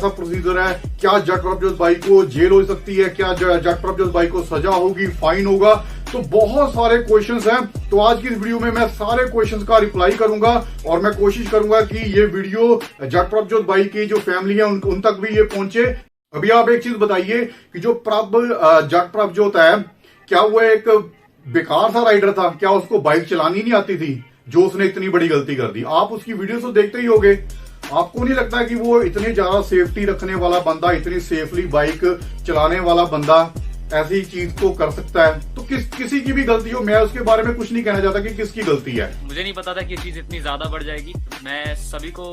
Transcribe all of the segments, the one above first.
कैसा प्रोसीजर है, क्या जट प्रभजोत भाई को जेल हो सकती है, क्या जट प्रभजोत भाई को सजा होगी, फाइन होगा। तो बहुत सारे क्वेश्चंस हैं। तो आज की इस वीडियो में मैं सारे क्वेश्चंस का रिप्लाई करूंगा और मैं कोशिश करूंगा कि ये वीडियो जट प्रभजोत भाई की जो फैमिली है उन तक भी ये पहुंचे। अभी आप एक चीज बताइए कि जो जट प्रभजोत है, क्या वो एक बेकार सा राइडर था? क्या उसको बाइक चलानी नहीं आती थी जो उसने इतनी बड़ी गलती कर दी? आप उसकी वीडियो तो देखते ही होंगे। आपको नहीं लगता कि वो इतनी ज्यादा सेफ्टी रखने वाला बंदा, इतनी सेफली बाइक चलाने वाला बंदा ऐसी चीज को कर सकता है? तो किसी की भी गलती हो, मैं उसके बारे में कुछ नहीं कहना चाहता कि किसकी गलती है। मुझे नहीं पता था कि ये चीज इतनी ज्यादा बढ़ जाएगी। मैं सभी को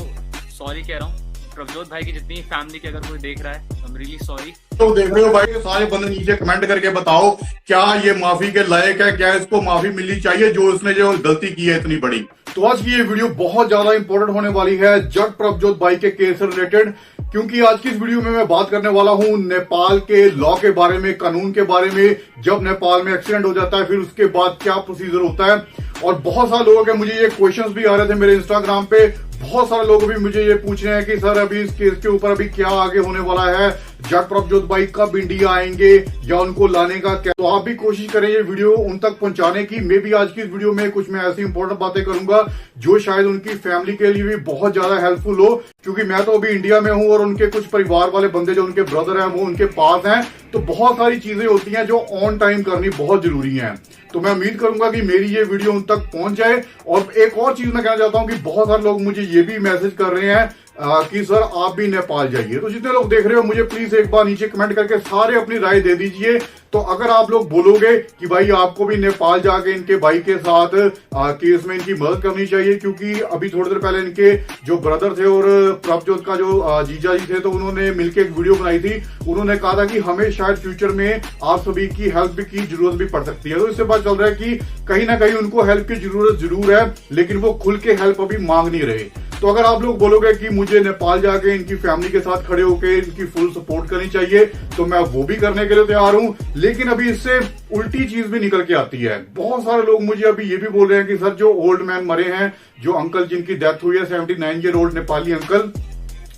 सॉरी कह रहा हूँ। प्रभजोत भाई की जितनी फैमिली के अगर कोई देख रहा है, आई एम रियली सॉरी। तो देख रहे हो भाई, सारे बंदे नीचे कमेंट करके बताओ क्या ये माफी के लायक है, क्या इसको माफी मिलनी चाहिए जो उसने जो गलती की है इतनी बड़ी। तो आज की ये वीडियो बहुत ज्यादा इंपॉर्टेंट होने वाली है जट प्रभजोत भाई के केस से रिलेटेड, क्योंकि आज की इस वीडियो में मैं बात करने वाला हूं नेपाल के लॉ के बारे में, कानून के बारे में। जब नेपाल में एक्सीडेंट हो जाता है फिर उसके बाद क्या प्रोसीजर होता है। और बहुत सारे लोगों के मुझे ये क्वेश्चंस भी आ रहे थे मेरे इंस्टाग्राम पे, बहुत सारे लोग भी मुझे ये पूछ रहे हैं कि सर अभी इस केस के ऊपर अभी क्या आगे होने वाला है, जट प्रभजोत भाई कब इंडिया आएंगे या उनको लाने का क्या? तो आप भी कोशिश करें ये वीडियो उन तक पहुंचाने की। मैं भी आज की इस वीडियो में कुछ मैं ऐसी इंपॉर्टेंट बातें करूंगा जो शायद उनकी फैमिली के लिए भी बहुत ज्यादा हेल्पफुल हो, क्योंकि मैं तो अभी इंडिया में हूं और उनके कुछ परिवार वाले बंदे जो उनके ब्रदर हैं वो उनके पास हैं। तो बहुत सारी चीजें होती हैं जो ऑन टाइम करनी बहुत जरूरी है। तो मैं उम्मीद करूंगा कि मेरी ये वीडियो उन तक पहुंच जाए। और एक और चीज मैं कहना चाहता हूं कि बहुत सारे लोग मुझे ये भी मैसेज कर रहे हैं कि सर आप भी नेपाल जाइए। तो जितने लोग देख रहे हो मुझे प्लीज एक बार नीचे कमेंट करके सारे अपनी राय दे दीजिए। तो अगर आप लोग बोलोगे कि भाई आपको भी नेपाल जाके इनके भाई के साथ केस में इनकी मदद करनी चाहिए, क्योंकि अभी थोड़ी देर पहले इनके जो ब्रदर थे और प्रभजोत का जो जीजा जी थे, तो उन्होंने मिलकर एक वीडियो बनाई थी। उन्होंने कहा था कि हमें शायद फ्यूचर में आप सभी की हेल्प की जरूरत भी पड़ सकती है। तो इससे पता चल रहा है कि कहीं ना कहीं उनको हेल्प की जरूरत जरूर है, लेकिन वो खुल के हेल्प अभी मांग नहीं रहे। तो अगर आप लोग बोलोगे कि मुझे नेपाल जाके इनकी फैमिली के साथ खड़े होकर इनकी फुल सपोर्ट करनी चाहिए, तो मैं वो भी करने के लिए तैयार हूं। लेकिन अभी इससे उल्टी चीज भी निकल के आती है। बहुत सारे लोग मुझे अभी ये भी बोल रहे हैं कि सर जो ओल्ड मैन मरे हैं, जो अंकल जिनकी डेथ हुई है, 79 ईयर ओल्ड नेपाली अंकल,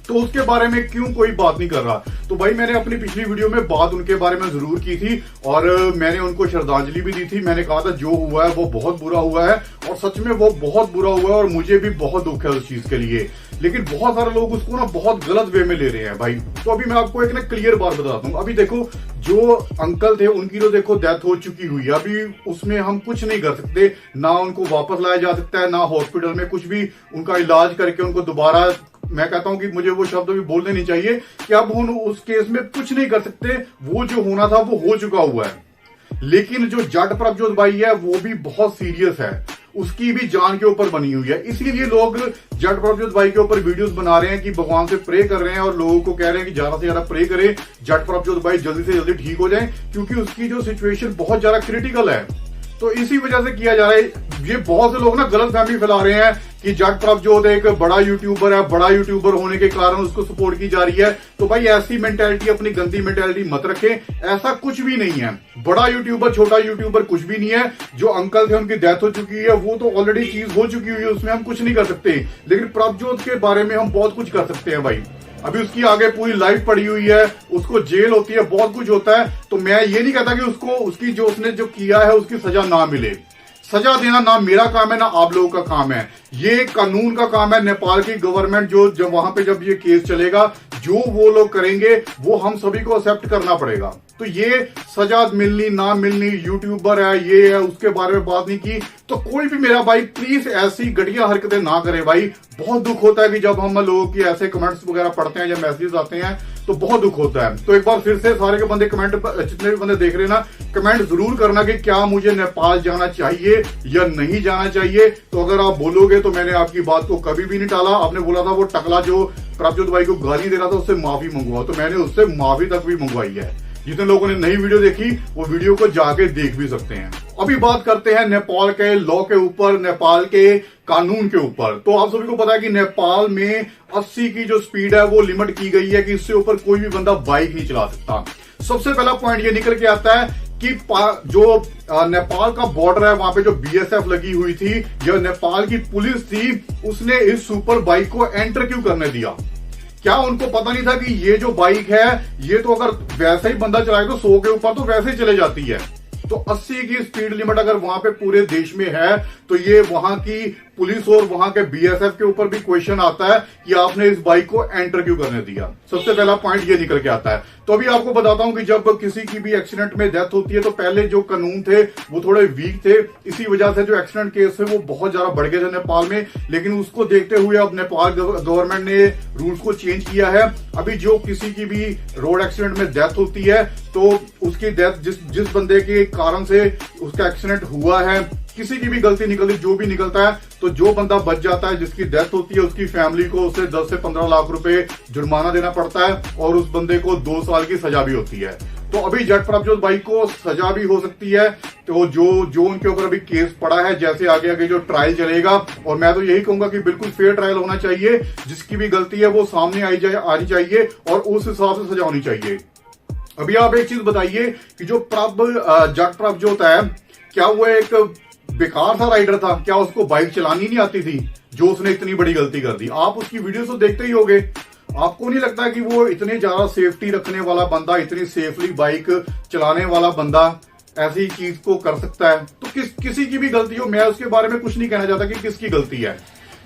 तो उसके बारे में क्यों कोई बात नहीं कर रहा? तो भाई मैंने अपनी पिछली वीडियो में बात उनके बारे में जरूर की थी और मैंने उनको श्रद्धांजलि भी दी थी। मैंने कहा था जो हुआ है वो बहुत बुरा हुआ है और सच में वो बहुत बुरा हुआ है और मुझे भी बहुत दुख है उस चीज के लिए। लेकिन बहुत सारे लोग उसको ना बहुत गलत वे में ले रहे हैं भाई। तो अभी मैं आपको एक ना क्लियर बात बताता हूँ। अभी देखो, जो अंकल थे उनकी तो देखो डेथ हो चुकी हुई है, अभी उसमें हम कुछ नहीं कर सकते। ना उनको वापस लाया जा सकता है, ना हॉस्पिटल में कुछ भी उनका इलाज करके उनको दोबारा, मैं कहता हूं कि मुझे वो शब्द भी बोलने नहीं चाहिए कि अब हम उस केस में कुछ नहीं कर सकते। वो जो होना था वो हो चुका हुआ है। लेकिन जो जट प्रभजोत भाई है वो भी बहुत सीरियस है, उसकी भी जान के ऊपर बनी हुई है। इसीलिए लोग जट प्रभजोत भाई के ऊपर वीडियोस बना रहे हैं कि भगवान से प्रे कर रहे हैं और लोगों को कह रहे हैं कि ज्यादा से ज्यादा प्रे करें, जट प्रभजोत भाई जल्दी से जल्दी ठीक हो जाए, क्योंकि उसकी जो सिचुएशन बहुत ज्यादा क्रिटिकल है। तो इसी वजह से किया जा रहा है। ये बहुत से लोग ना गलत फहमी फैला रहे हैं कि जट प्रभजोत एक बड़ा यूट्यूबर है, बड़ा यूट्यूबर होने के कारण उसको सपोर्ट की जा रही है। तो भाई ऐसी मेंटेलिटी, अपनी गंदी मेंटेलिटी मत रखें। ऐसा कुछ भी नहीं है। बड़ा यूट्यूबर छोटा यूट्यूबर कुछ भी नहीं है। जो अंकल थे उनकी डेथ हो चुकी है, वो तो ऑलरेडी चीज हो चुकी हुई है, उसमें हम कुछ नहीं कर सकते। लेकिन प्रभजोत के बारे में हम बहुत कुछ कर सकते हैं भाई। अभी उसकी आगे पूरी लाइफ पड़ी हुई है, उसको जेल होती है, बहुत कुछ होता है। तो मैं ये नहीं कहता कि उसको उसकी जो उसने जो किया है उसकी सजा ना मिले। सजा देना ना मेरा काम है ना आप लोगों का काम है, ये कानून का काम है। नेपाल की गवर्नमेंट जो जब वहां पे जब ये केस चलेगा, जो वो लोग करेंगे वो हम सभी को एक्सेप्ट करना पड़ेगा। तो ये सजा मिलनी ना मिलनी, यूट्यूबर है ये है उसके बारे में बात नहीं की। तो कोई भी मेरा भाई प्लीज ऐसी घटिया हरकतें ना करे भाई। बहुत दुख होता है कि जब हम लोगों की ऐसे कमेंट्स वगैरह पढ़ते हैं या मैसेज आते हैं तो बहुत दुख होता है। तो एक बार फिर से सारे के बंदे कमेंट, जितने भी बंदे देख रहे हैं ना, कमेंट जरूर करना कि क्या मुझे नेपाल जाना चाहिए या नहीं जाना चाहिए। तो अगर आप बोलोगे तो मैंने आपकी बात को कभी भी नहीं टाला। आपने बोला था वो टकला जो प्रभजोत भाई को गाली दे रहा था उससे माफी मंगवाओ, तो मैंने उससे माफी तक भी मंगवाई है। जितने लोगों ने नई वीडियो देखी वो वीडियो को जाके देख भी सकते हैं। अभी बात करते हैं नेपाल के लॉ के ऊपर, नेपाल के कानून के ऊपर। तो आप सभी को पता है कि नेपाल में 80 की जो स्पीड है वो लिमिट की गई है कि इससे ऊपर कोई भी बंदा बाइक नहीं चला सकता। सबसे पहला पॉइंट ये निकल के आता है कि जो नेपाल का बॉर्डर है वहां पे जो बीएसएफ लगी हुई थी या नेपाल की पुलिस थी, उसने इस सुपर बाइक को एंटर क्यों करने दिया? क्या उनको पता नहीं था कि ये जो बाइक है ये तो अगर वैसे ही बंदा चलाए तो 100 के ऊपर तो वैसे ही चले जाती है। तो 80 की स्पीड लिमिट अगर वहां पे पूरे देश में है तो ये वहां की पुलिस और वहां के बीएसएफ के ऊपर भी क्वेश्चन आता है कि आपने इस बाइक को एंटर क्यों करने दिया। सबसे पहला पॉइंट ये निकल के आता है। तो अभी आपको बताता हूं कि जब किसी की भी एक्सीडेंट में डेथ होती है तो पहले जो कानून थे वो थोड़े वीक थे, इसी वजह से जो एक्सीडेंट केस थे वो बहुत ज्यादा बढ़ गए थे नेपाल में। लेकिन उसको देखते हुए अब नेपाल गवर्नमेंट ने रूल्स को चेंज किया है। अभी जो किसी की भी रोड एक्सीडेंट में डेथ होती है तो उसकी डेथ जिस बंदे के कारण से उसका एक्सीडेंट हुआ है, किसी की भी गलती निकलती जो भी निकलता है, तो जो बंदा बच जाता है जिसकी डेथ होती है उसकी फैमिली को उसे 10 से 15 लाख रुपए जुर्माना देना पड़ता है और उस बंदे को 2 साल की सजा भी होती है। तो अभी जट प्रभजोत भाई को सजा भी हो सकती है। तो जो उनके ऊपर अभी केस पड़ा है, जैसे आगे आगे जो ट्रायल चलेगा, और मैं तो यही कहूंगा कि बिल्कुल फेयर ट्रायल होना चाहिए। जिसकी भी गलती है वो सामने आनी चाहिए और उस हिसाब से सजा होनी चाहिए। अभी आप एक चीज बताइए कि जो जट प्रभजोत है, क्या वो एक बेकार सा राइडर था? क्या उसको बाइक चलानी नहीं आती थी जो उसने इतनी बड़ी गलती कर दी? आप उसकी वीडियो तो देखते ही होंगे। आपको नहीं लगता कि वो इतने ज्यादा सेफ्टी रखने वाला बंदा, इतनी सेफली बाइक चलाने वाला बंदा ऐसी चीज को कर सकता है? तो किसी की भी गलती हो, मैं उसके बारे में कुछ नहीं कहना चाहता कि किसकी गलती है।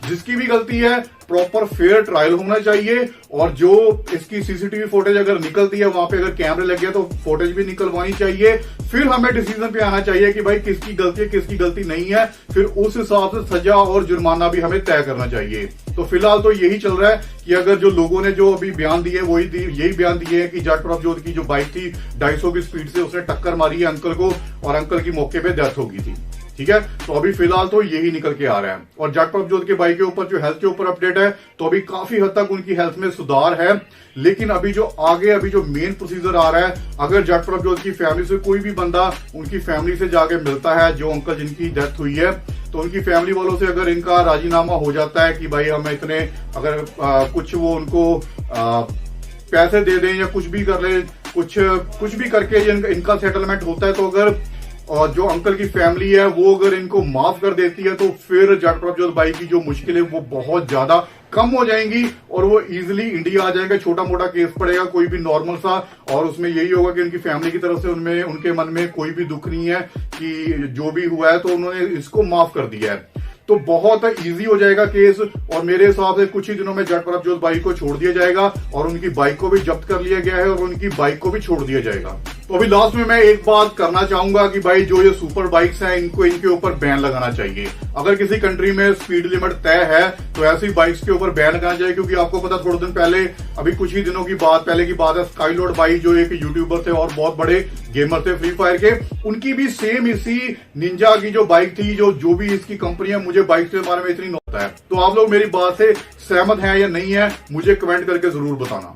जिसकी भी गलती है प्रॉपर फेयर ट्रायल होना चाहिए। और जो इसकी सीसीटीवी फुटेज अगर निकलती है, वहां पे अगर कैमरे लग गए तो फुटेज भी निकलवानी चाहिए। फिर हमें डिसीजन पे आना चाहिए कि भाई किसकी गलती है किसकी गलती नहीं है। फिर उस हिसाब से सजा और जुर्माना भी हमें तय करना चाहिए। तो फिलहाल तो यही चल रहा है कि अगर जो लोगों ने जो अभी बयान दिए यही बयान दिए है कि जट प्रभजोत की जो बाइक थी 250 की स्पीड से उसने टक्कर मारी है अंकल को और अंकल की मौके पे डेथ हो गई थी। ठीक है, तो अभी फिलहाल तो यही निकल के आ रहा है। और जट प्रभजोत के बाइक के ऊपर जो हेल्थ के ऊपर अपडेट है, तो अभी काफी हद तक उनकी हेल्थ में सुधार है। लेकिन अभी जो मेन प्रोसीजर आ रहा है, अगर जट प्रभजोत की फैमिली से कोई भी बंदा उनकी फैमिली से जाके मिलता है, जो अंकल जिनकी डेथ हुई है, तो उनकी फैमिली वालों से अगर इनका राजीनामा हो जाता है कि भाई हम इतने अगर कुछ वो उनको पैसे दे दें या कुछ भी कर ले, कुछ भी करके इनका सेटलमेंट होता है, तो अगर और जो अंकल की फैमिली है वो अगर इनको माफ कर देती है तो फिर जट प्रभजोत भाई की जो मुश्किलें वो बहुत ज्यादा कम हो जाएंगी और वो इजीली इंडिया आ जाएगा। छोटा मोटा केस पड़ेगा कोई भी नॉर्मल सा, और उसमें यही होगा कि उनकी फैमिली की तरफ से उनके मन में कोई भी दुख नहीं है कि जो भी हुआ है तो उन्होंने इसको माफ कर दिया है। तो बहुत इजी हो जाएगा केस और मेरे हिसाब से कुछ ही दिनों में जट प्रभजोत भाई को छोड़ दिया जाएगा और उनकी बाइक को भी जब्त कर लिया गया है और उनकी बाइक को भी छोड़ दिया जाएगा। तो अभी लास्ट में मैं एक बात करना चाहूंगा कि भाई जो ये सुपर बाइक्स हैं इनको इनके ऊपर बैन लगाना चाहिए। अगर किसी कंट्री में स्पीड लिमिट तय है तो ऐसी बाइक्स के ऊपर बैन लगाना चाहिए। क्योंकि आपको पता थोड़े दिन पहले, अभी कुछ ही दिनों की पहले की बात है, स्काईलोड भाई जो एक यूट्यूबर थे और बहुत बड़े गेमर थे फ्री फायर के, उनकी भी सेम इसी निंजा की जो बाइक थी, जो भी इसकी कंपनी है, मुझे बाइक के बारे में इतनी नॉलेज है। तो आप लोग मेरी बात से सहमत हैं या नहीं है मुझे कमेंट करके जरूर बताना।